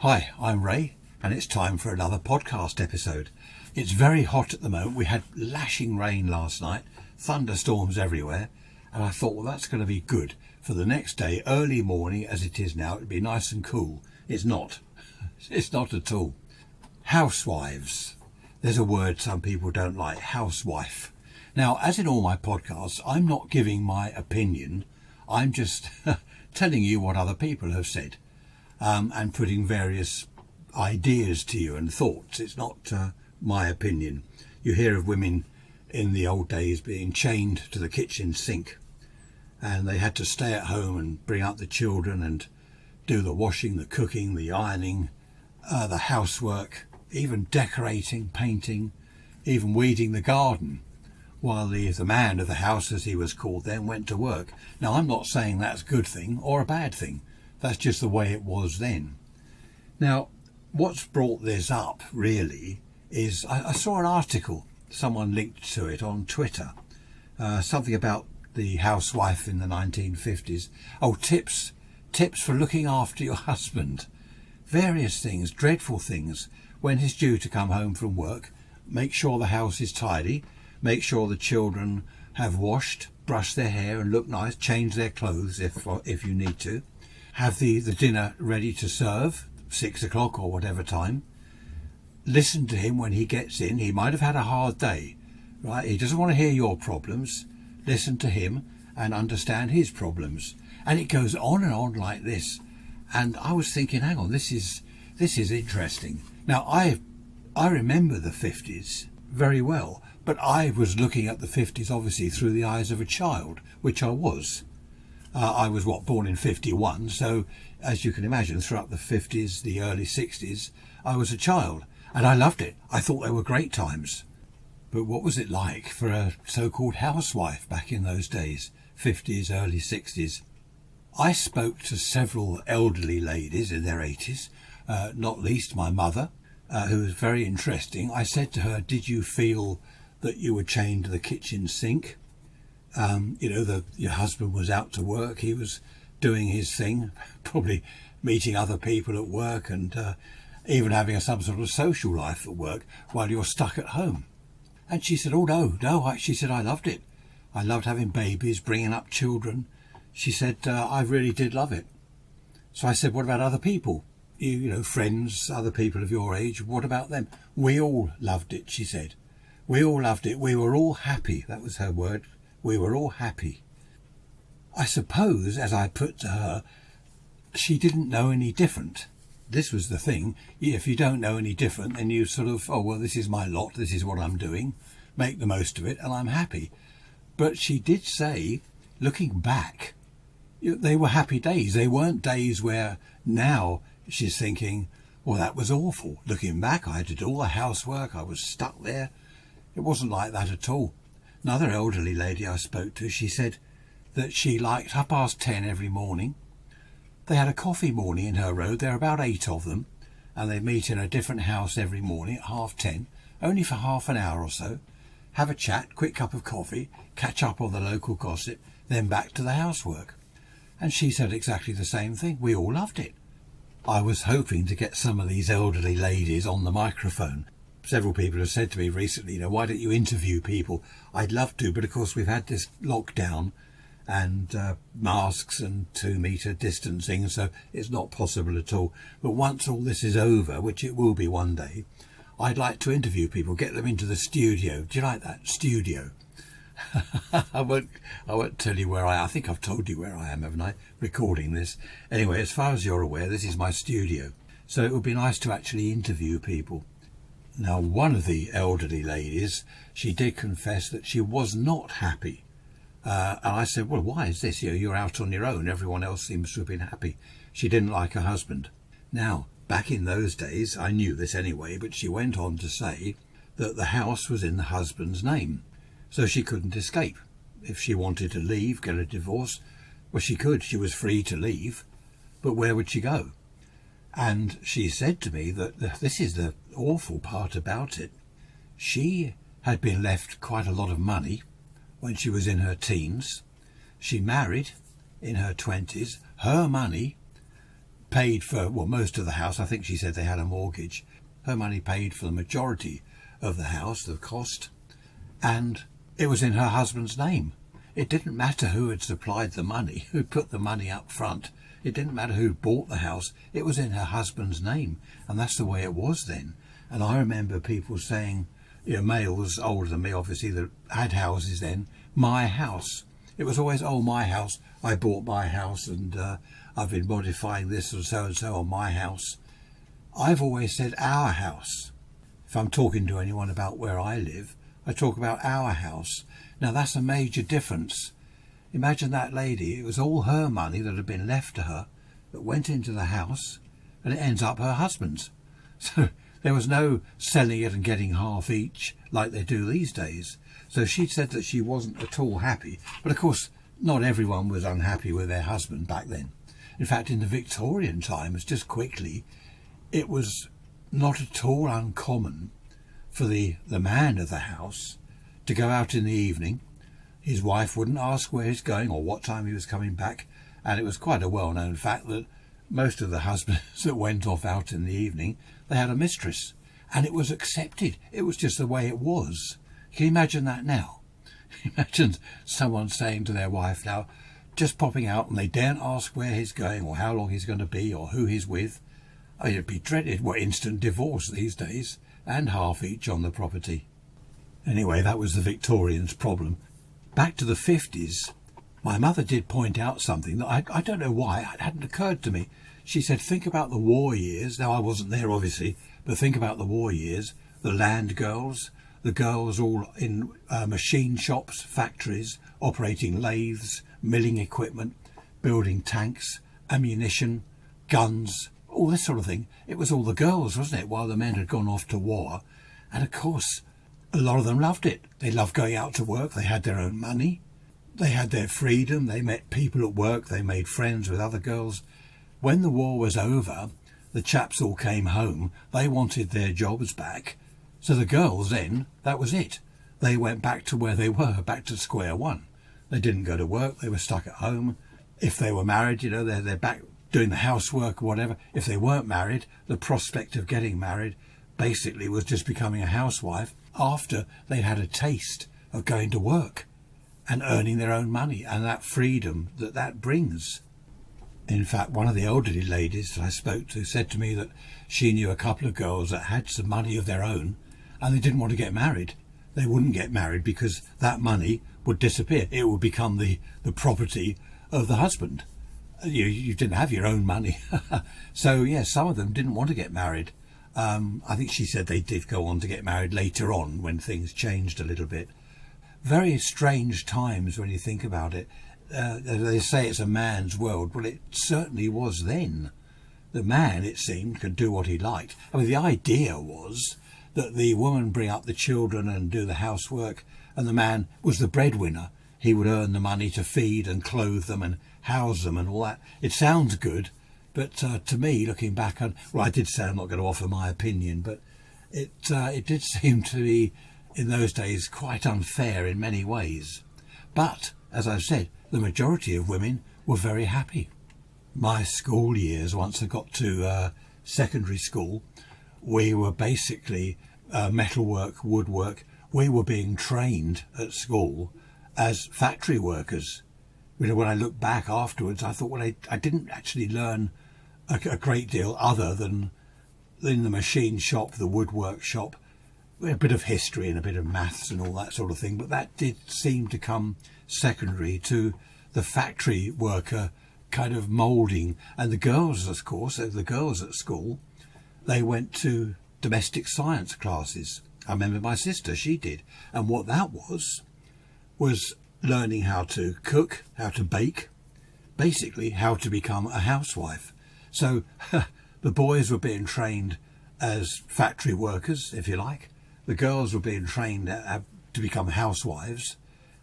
Hi, I'm Ray, and it's time for another podcast episode. It's very hot at the moment. We had lashing rain last night, thunderstorms everywhere, and I thought, well, that's going to be good for the next day, early morning as it is now. It'd be nice and cool. It's not. It's not at all. Housewives. There's a word some people don't like, housewife. Now, as in all my podcasts, I'm not giving my opinion. I'm just telling you what other people have said. And putting various ideas to you and thoughts. It's not my opinion. You hear of women in the old days being chained to the kitchen sink, and they had to stay at home and bring up the children and do the washing, the cooking, the ironing, the housework, even decorating, painting, even weeding the garden, while the man of the house, as he was called then, went to work. Now, I'm not saying that's a good thing or a bad thing. That's just the way it was then. Now, what's brought this up, really, is I saw an article, someone linked to it on Twitter, something about the housewife in the 1950s. Oh, tips for looking after your husband. Various things, dreadful things. When he's due to come home from work, make sure the house is tidy, make sure the children have washed, brushed their hair and look nice, change their clothes if you need to. Have the dinner ready to serve, 6 o'clock or whatever time. Listen to him when he gets in. He might have had a hard day, right? He doesn't want to hear your problems. Listen to him and understand his problems. And it goes on and on like this. And I was thinking, hang on, this is interesting. Now, I remember the 50s very well, but I was looking at the 50s obviously through the eyes of a child, which I was. I was born in 51, so as you can imagine, throughout the 50s, the early 60s, I was a child, and I loved it. I thought they were great times. But what was it like for a so-called housewife back in those days, 50s, early 60s? I spoke to several elderly ladies in their 80s, not least my mother, who was very interesting. I said to her, did you feel that you were chained to the kitchen sink? Your husband was out to work, he was doing his thing, probably meeting other people at work and even having some sort of social life at work while you're stuck at home. And she said, oh no, she said, I loved it. I loved having babies, bringing up children. She said, I really did love it. So I said, what about other people? Friends, other people of your age, what about them? We all loved it, she said. We all loved it. We were all happy. That was her word. We were all happy. I suppose, as I put to her, she didn't know any different. This was the thing. If you don't know any different, then you sort of, oh, well, this is my lot. This is what I'm doing. Make the most of it, and I'm happy. But she did say, looking back, they were happy days. They weren't days where now she's thinking, well, that was awful. Looking back, I did all the housework. I was stuck there. It wasn't like that at all. Another elderly lady I spoke to, she said that she liked 10:30 every morning. They had a coffee morning in her road. There are about 8 of them, and they meet in a different house every morning at 10:30, only for half an hour or so. Have a chat, quick cup of coffee, catch up on the local gossip, then back to the housework. And she said exactly the same thing. We all loved it. I was hoping to get some of these elderly ladies on the microphone. Several people have said to me recently, why don't you interview people? I'd love to, but of course we've had this lockdown and masks and 2-metre distancing, so it's not possible at all. But once all this is over, which it will be one day, I'd like to interview people, get them into the studio. Do you like that? Studio. I won't tell you where I am. I think I've told you where I am, haven't I? Recording this. Anyway, as far as you're aware, this is my studio. So it would be nice to actually interview people. Now, one of the elderly ladies, she did confess that she was not happy. And I said, well, why is this? You're out on your own. Everyone else seems to have been happy. She didn't like her husband. Now, back in those days, I knew this anyway, but she went on to say that the house was in the husband's name, so she couldn't escape. If she wanted to leave, get a divorce, well, she could. She was free to leave. But where would she go? And she said to me that this is the awful part about it. She had been left quite a lot of money when she was in her teens. She married in her 20s. Her money paid for, well, most of the house. I think she said they had a mortgage. Her money paid for the majority of the house, the cost, and it was in her husband's name. It didn't matter who had supplied the money, who put the money up front. It didn't matter who bought the house. It was in her husband's name, and that's the way it was then. And I remember people saying, males older than me, obviously, that had houses then, my house. It was always, oh, my house, I bought my house, and I've been modifying this and so on my house. I've always said our house. If I'm talking to anyone about where I live, I talk about our house. Now that's a major difference. Imagine that lady, it was all her money that had been left to her that went into the house, and it ends up her husband's. So there was no selling it and getting half each like they do these days. So she said that she wasn't at all happy. But of course, not everyone was unhappy with their husband back then. In fact, in the Victorian times, just quickly, it was not at all uncommon for the man of the house to go out in the evening. His wife wouldn't ask where he's going or what time he was coming back. And it was quite a well-known fact that most of the husbands that went off out in the evening, they had a mistress. And it was accepted. It was just the way it was. Can you imagine that now? Imagine someone saying to their wife now, just popping out, and they daren't ask where he's going or how long he's going to be or who he's with. I mean, it'd be dreaded. Well, instant divorce these days, and half each on the property. Anyway, that was the Victorians' problem. Back to the 50s, my mother did point out something that I don't know why, it hadn't occurred to me. She said, think about the war years. Now, I wasn't there, obviously, but think about the war years, the land girls, the girls all in machine shops, factories, operating lathes, milling equipment, building tanks, ammunition, guns, all this sort of thing. It was all the girls, wasn't it, while the men had gone off to war. And of course, a lot of them loved it. They loved going out to work. They had their own money. They had their freedom. They met people at work. They made friends with other girls. When the war was over, the chaps all came home. They wanted their jobs back. So the girls then, that was it. They went back to where they were, back to square one. They didn't go to work. They were stuck at home. If they were married, they're back doing the housework or whatever. If they weren't married, the prospect of getting married basically was just becoming a housewife after they'd had a taste of going to work and earning their own money and that freedom that brings. In fact, one of the elderly ladies that I spoke to said to me that she knew a couple of girls that had some money of their own and they didn't want to get married. They wouldn't get married because that money would disappear. It would become the property of the husband. You didn't have your own money. So, yeah, some of them didn't want to get married. I think she said they did go on to get married later on when things changed a little bit. Very strange times when you think about it. They say it's a man's world. Well, it certainly was then. The man, it seemed, could do what he liked. I mean, the idea was that the woman bring up the children and do the housework, and the man was the breadwinner. He would earn the money to feed and clothe them and house them and all that. It sounds good, but to me, looking back on, well, I did say I'm not going to offer my opinion, but it did seem to be, in those days, quite unfair in many ways. But, as I've said, the majority of women were very happy. My school years, once I got to secondary school, we were basically metalwork, woodwork. We were being trained at school as factory workers. When I look back afterwards, I thought, well, I didn't actually learn a great deal other than in the machine shop, the woodwork shop, a bit of history and a bit of maths and all that sort of thing. But that did seem to come secondary to the factory worker kind of moulding. And the girls, of course, the girls at school, they went to domestic science classes. I remember my sister, she did. And what that was learning how to cook, how to bake, basically how to become a housewife. So the boys were being trained as factory workers, if you like. The girls were being trained to become housewives.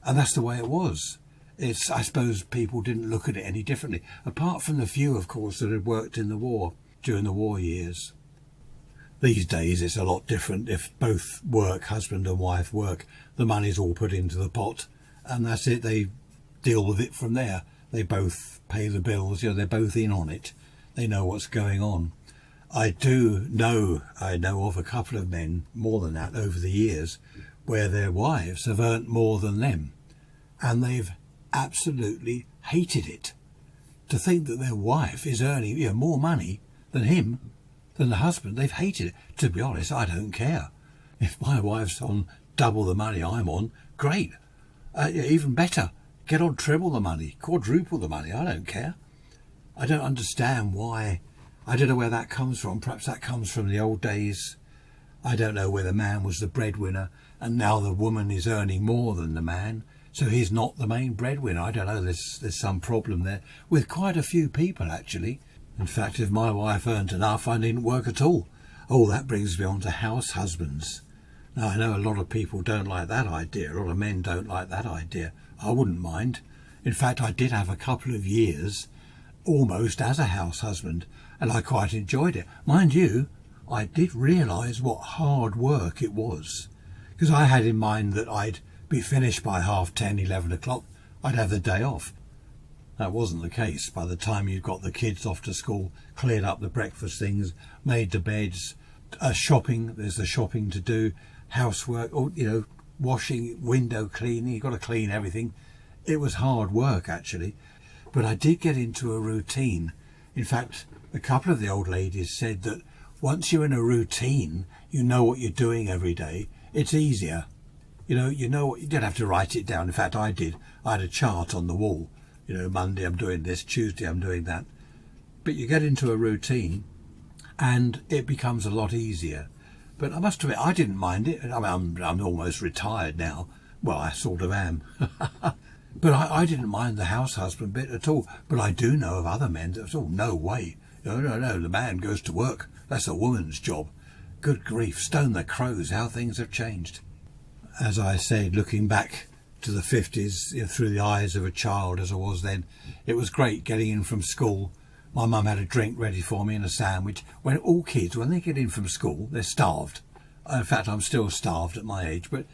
And that's the way it was. I suppose people didn't look at it any differently, apart from the few, of course, that had worked in the war, during the war years. These days it's a lot different. If both work, husband and wife work, the money's all put into the pot, and that's it. They deal with it from there. They both pay the bills, they're both in on it. they know what's going on. I know of a couple of men, more than that, over the years, where their wives have earned more than them, and they've absolutely hated it. To think that their wife is earning more money than the husband, they've hated it. To be honest, I don't care. If my wife's on double the money I'm on, great. Even better, get on triple the money, quadruple the money, I don't care. I don't understand why. I don't know where that comes from. Perhaps that comes from the old days. I don't know, where the man was the breadwinner and now the woman is earning more than the man, so he's not the main breadwinner. I don't know, there's some problem there with quite a few people, actually. In fact, if my wife earned enough, I needn't work at all. Oh, that brings me on to house husbands. Now, I know a lot of people don't like that idea. A lot of men don't like that idea. I wouldn't mind. In fact, I did have a couple of years almost as a house husband, and I quite enjoyed it. Mind you, I did realise what hard work it was, because I had in mind that I'd be finished by 10:30, 11 o'clock. I'd have the day off. That wasn't the case. By the time you got the kids off to school, cleared up the breakfast things, made the beds, shopping, there's the shopping to do, housework, or washing, window cleaning, you've got to clean everything. It was hard work, actually. But I did get into a routine. In fact, a couple of the old ladies said that once you're in a routine, you know what you're doing every day, it's easier. You don't have to write it down. In fact, I did. I had a chart on the wall. Monday I'm doing this, Tuesday I'm doing that. But you get into a routine and it becomes a lot easier. But I must admit, I didn't mind it. I mean, I'm almost retired now. Well, I sort of am. But I didn't mind the house husband bit at all. But I do know of other men that, no way. No, the man goes to work. That's a woman's job. Good grief, stone the crows, how things have changed. As I said, looking back to the 50s, through the eyes of a child as I was then, it was great getting in from school. My mum had a drink ready for me and a sandwich. When all kids, when they get in from school, they're starved. In fact, I'm still starved at my age, but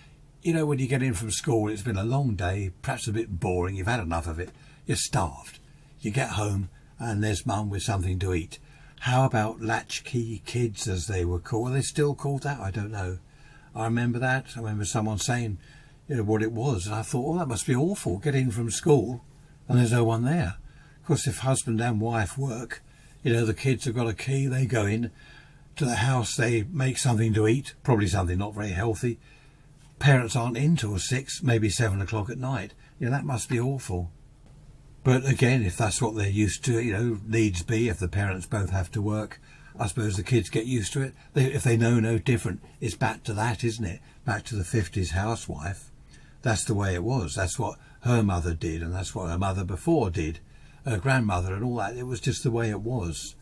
when you get in from school, it's been a long day, perhaps a bit boring, you've had enough of it, you're starved. You get home and there's mum with something to eat. How about latchkey kids, as they were called? Are they still called that? I don't know. I remember that. I remember someone saying what it was, and I thought, that must be awful, get in from school and there's no one there. Of course, if husband and wife work, the kids have got a key, they go in to the house, they make something to eat, probably something not very healthy. Parents aren't in till 6, maybe 7 o'clock at night. That must be awful. But again, if that's what they're used to, needs be, if the parents both have to work, I suppose the kids get used to it. If they know no different, it's back to that, isn't it? Back to the 50s housewife. That's the way it was. That's what her mother did, and that's what her mother before did. Her grandmother and all that. It was just the way it was.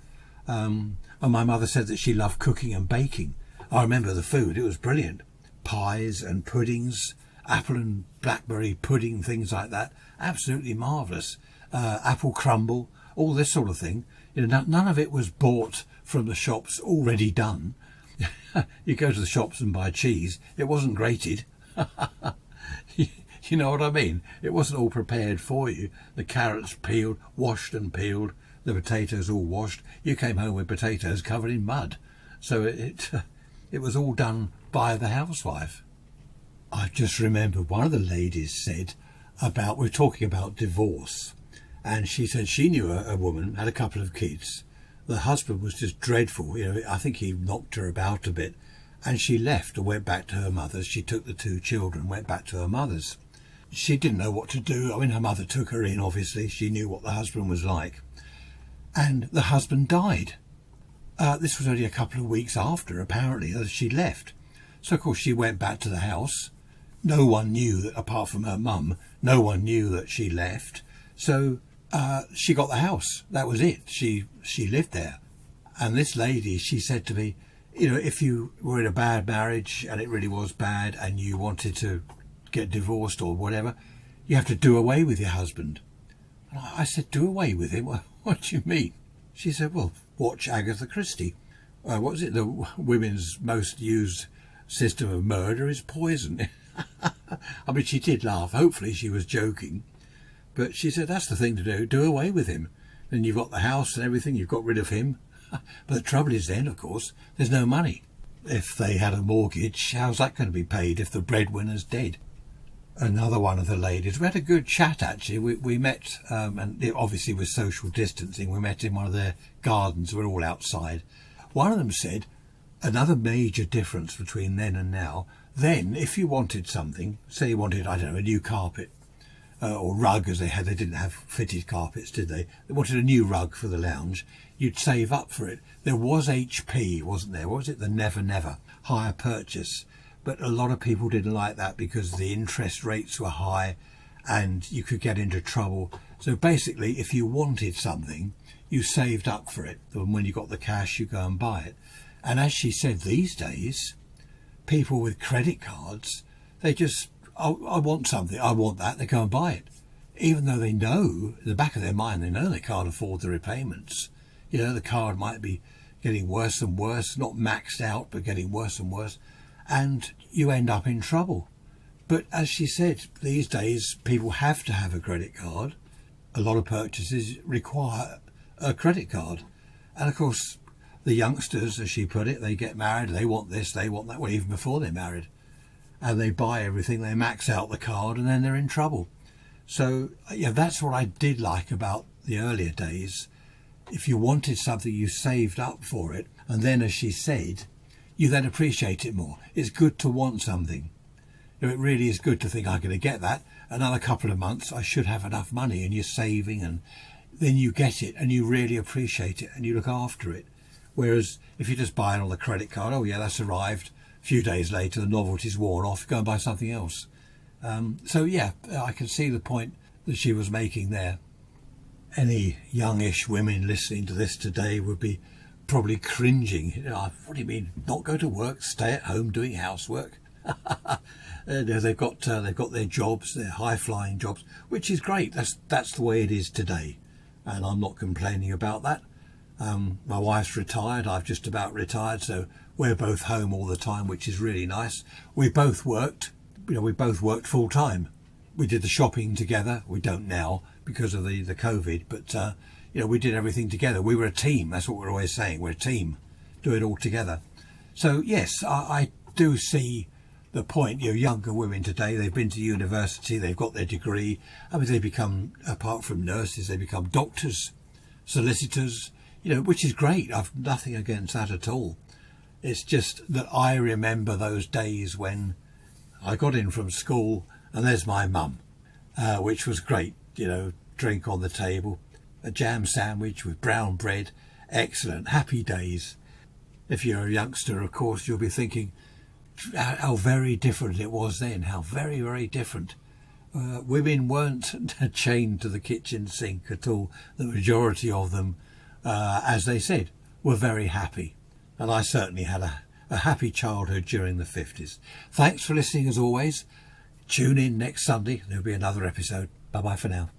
And my mother said that she loved cooking and baking. I remember the food. It was brilliant. Pies and puddings, apple and blackberry pudding, things like that. Absolutely marvellous. Apple crumble, all this sort of thing. None of it was bought from the shops already done. You go to the shops and buy cheese. It wasn't grated. You know what I mean? It wasn't all prepared for you. The carrots peeled, washed and peeled. The potatoes all washed. You came home with potatoes covered in mud. So it was all done by the housewife. I just remember one of the ladies said we're talking about divorce, and she said she knew a woman, had a couple of kids. The husband was just dreadful. I think he knocked her about a bit, and she left and went back to her mother's. She took the 2 children, went back to her mother's. She didn't know what to do. I mean, her mother took her in, obviously. She knew what the husband was like. And the husband died. This was only a couple of weeks after, apparently, as she left. So, of course, she went back to the house. No one knew that, apart from her mum, no one knew that she left. So she got the house. That was it. She lived there. And this lady, she said to me, if you were in a bad marriage and it really was bad and you wanted to get divorced or whatever, you have to do away with your husband. And I said, do away with him? What do you mean? She said, well, watch Agatha Christie. What was it? The women's most used system of murder is poison. I mean, she did laugh. Hopefully she was joking. But she said, that's the thing to do away with him. Then you've got the house and everything, you've got rid of him. But the trouble is then, of course, there's no money. If they had a mortgage, how's that going to be paid if the breadwinner's dead? Another one of the ladies, we had a good chat actually. We met, and it obviously with social distancing, we met in one of their gardens. We're all outside. One of them said, another major difference between then and now, then if you wanted something, say you wanted, I don't know, a new carpet, or rug as they had, they didn't have fitted carpets, did they? They wanted a new rug for the lounge, you'd save up for it. There was HP, wasn't there? What was it? The never hire purchase. But a lot of people didn't like that because the interest rates were high and you could get into trouble. So basically, if you wanted something, you saved up for it. And when you got the cash, you go and buy it. And as she said, these days, people with credit cards, they just, I want something, I want that, they go and buy it. Even though they know, in the back of their mind, they know they can't afford the repayments. You know, the card might be getting worse and worse, not maxed out, but getting worse and worse. And you end up in trouble. But as she said, these days people have to have a credit card. A lot of purchases require a credit card. And of course, the youngsters, as she put it, they get married, they want this, they want that, well, even before they're married. And they buy everything, they max out the card, and then they're in trouble. So, yeah, that's what I did like about the earlier days. If you wanted something, you saved up for it. And then, as she said, you then appreciate it more. It's good to want something. It really is good to think, I'm going to get that. Another couple of months, I should have enough money, and you're saving, and then you get it, and you really appreciate it, and you look after it. Whereas if you just buy it on the credit card, oh yeah, that's arrived. A few days later, the novelty's worn off, go and buy something else. So yeah, I can see the point that she was making there. Any youngish women listening to this today would be probably cringing. You know, what do you mean, not go to work, stay at home doing housework? They've got their jobs, their high-flying jobs, which is great. That's the way it is today, and I'm not complaining about that. My wife's retired, I've just about retired, so we're both home all the time, which is really nice. We both worked full time. We did the shopping together. We don't now because of the COVID, but we did everything together. We were a team. That's what we're always saying. We're a team. Do it all together. So yes, I do see the point. Younger women today, they've been to university, they've got their degree. I mean, they become, apart from nurses, they become doctors, solicitors, which is great. I've nothing against that at all. It's just that I remember those days when I got in from school and there's my mum, which was great. Drink on the table, a jam sandwich with brown bread, excellent, happy days. If you're a youngster, of course, you'll be thinking how very different it was then, how very, very different. Women weren't chained to the kitchen sink at all. The majority of them, as they said, were very happy. And I certainly had a happy childhood during the 50s. Thanks for listening as always. Tune in next Sunday. There'll be another episode. Bye-bye for now.